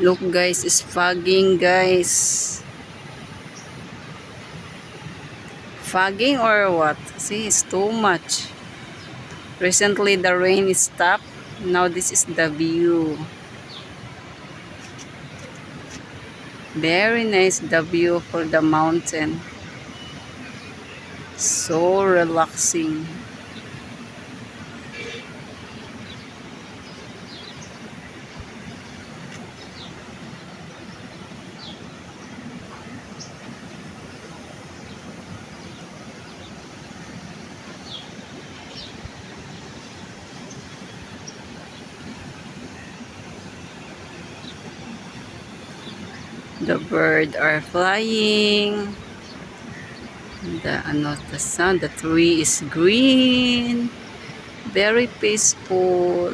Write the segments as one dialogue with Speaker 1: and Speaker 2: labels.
Speaker 1: Look guys, it's fogging guys. Fogging or what? See, it's too much. Recently the rain is stopped. Now this is the view. Very nice the view for the mountain. So relaxing. The birds are flying. The sun, the tree is green. Very peaceful.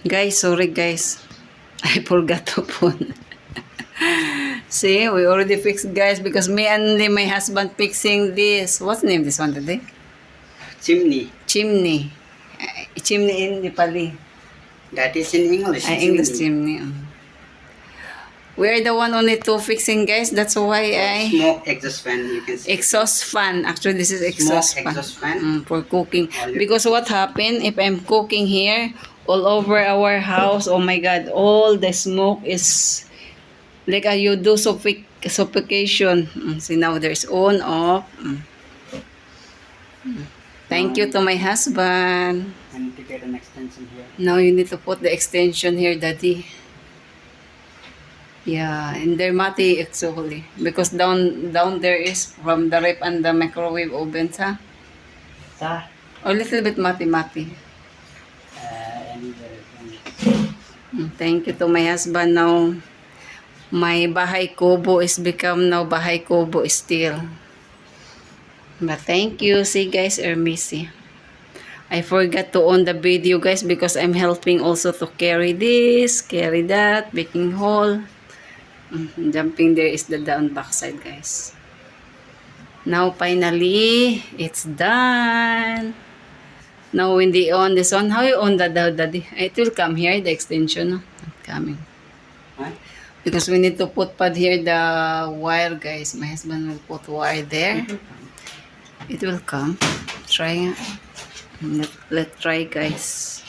Speaker 1: Guys, sorry guys. I forgot to put. See, we already fixed guys because me and my husband fixing this. What's the name this one today?
Speaker 2: Chimney.
Speaker 1: Chimney. Chimney in Nepali.
Speaker 2: That is in English.
Speaker 1: English chimney. We are the one only two fixing guys. That's why I...
Speaker 2: Smoke exhaust fan, you can see.
Speaker 1: Exhaust fan. Actually, this is exhaust
Speaker 2: Smoke
Speaker 1: fan.
Speaker 2: exhaust fan.
Speaker 1: For cooking. Because what happened, if I'm cooking here, all over our house, oh my God, all the smoke is like you do suffocation. See, now there's on, off. Thank you to my husband.
Speaker 2: I need to get an extension here.
Speaker 1: Now you need to put the extension here, Daddy. Yeah, in there mati actually. Because down there is from the rep and the microwave ovens, huh?
Speaker 2: Sa?
Speaker 1: A little bit mati. Thank you to my husband now. My bahay kubo is become now bahay kubo still. But thank you. See guys, Ermisi. I forgot to on the video guys because I'm helping also to carry this, carry that, baking hole. Jumping there is the down backside guys. Now finally, it's done. Now when they on this one, how you on that Daddy? It will come here, the extension. No? Not coming.
Speaker 2: What?
Speaker 1: Because we need to put pad here the wire guys. My husband will put wire there. It will come. Try. Let's try guys.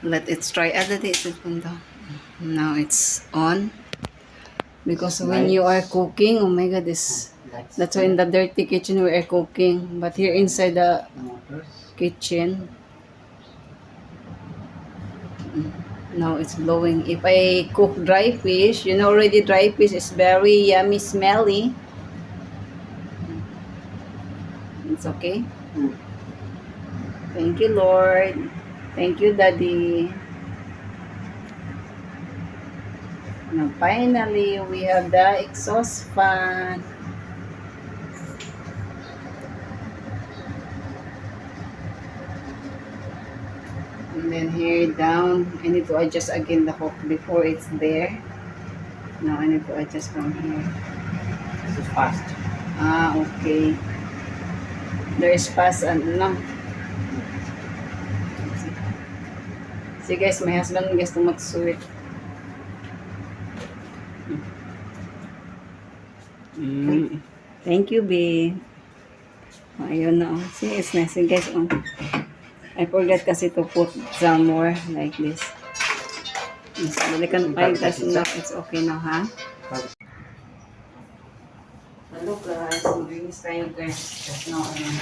Speaker 1: Let it try. Now it's on. Because when you are cooking, oh my God, that's why in the dirty kitchen we are cooking. But here inside the kitchen, now it's blowing. If I cook dry fish, you know already dry fish is very yummy, smelly. It's okay. Thank you, Lord. Thank you, Daddy. Now finally, we have the exhaust fan. And then here down, I need to adjust again the hook before it's there. Now I need to adjust from here.
Speaker 2: This is fast.
Speaker 1: Ah, okay. There is fast and no. See guys, my husband gusto mag-sweet.
Speaker 2: Mm.
Speaker 1: Thank you, B. Oh, ayun na. Oh. See, it's nice. Guys, oh. I forgot kasi to put some more like this. Yes, balikan tayo guys. No, it's okay now, ha? Hello guys, maglinis tayo guys. Just now, ayun.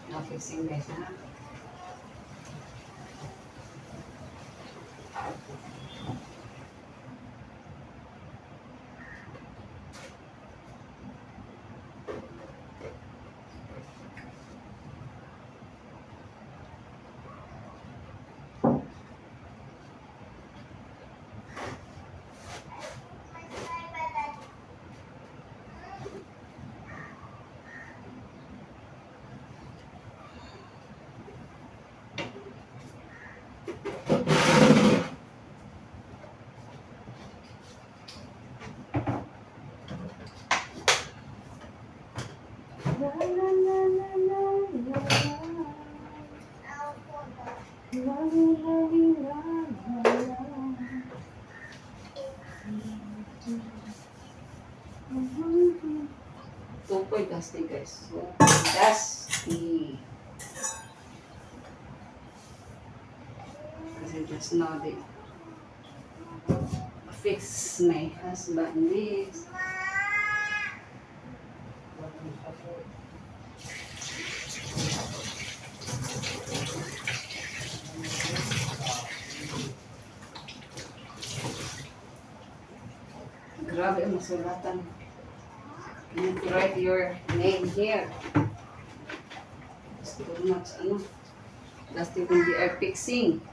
Speaker 1: Now fixing guys, ha? La la la la la la la. La la la la la la. Super dusty guys. Super dusty. Kasi just now they fix my husband this. Grabe ang masulatan. You need to write your name here. It's too much, ano. Dusty when they are fixing.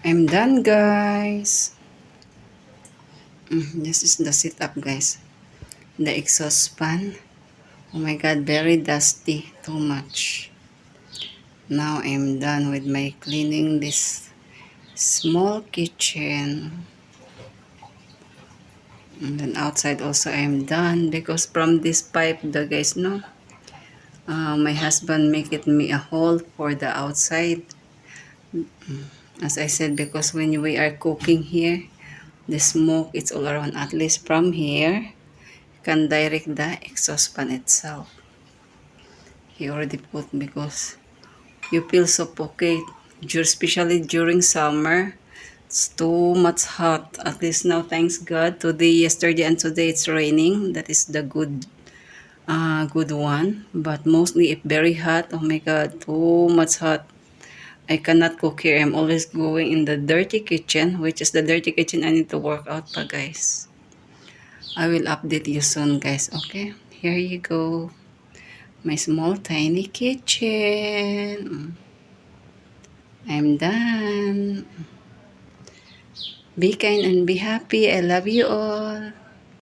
Speaker 1: I'm done, guys. This is the setup, guys. The exhaust fan. Oh my god, very dusty. Too much. Now I'm done with my cleaning this small kitchen. And then outside also I'm done because from this pipe, the guys know, my husband make it me a hole for the outside. As I said, because when we are cooking here, the smoke it's all around. At least from here, can direct the exhaust fan itself. He already put because you feel suffocate, especially during summer. It's too much hot. At least now, thanks God. Today, yesterday, and today it's raining. That is the good one. But mostly, if very hot, oh my God, too much hot. I cannot cook here. I'm always going in the dirty kitchen, which is the dirty kitchen I need to work out pa, guys. I will update you soon, guys. Okay? Here you go. My small, tiny kitchen. I'm done. Be kind and be happy. I love you all.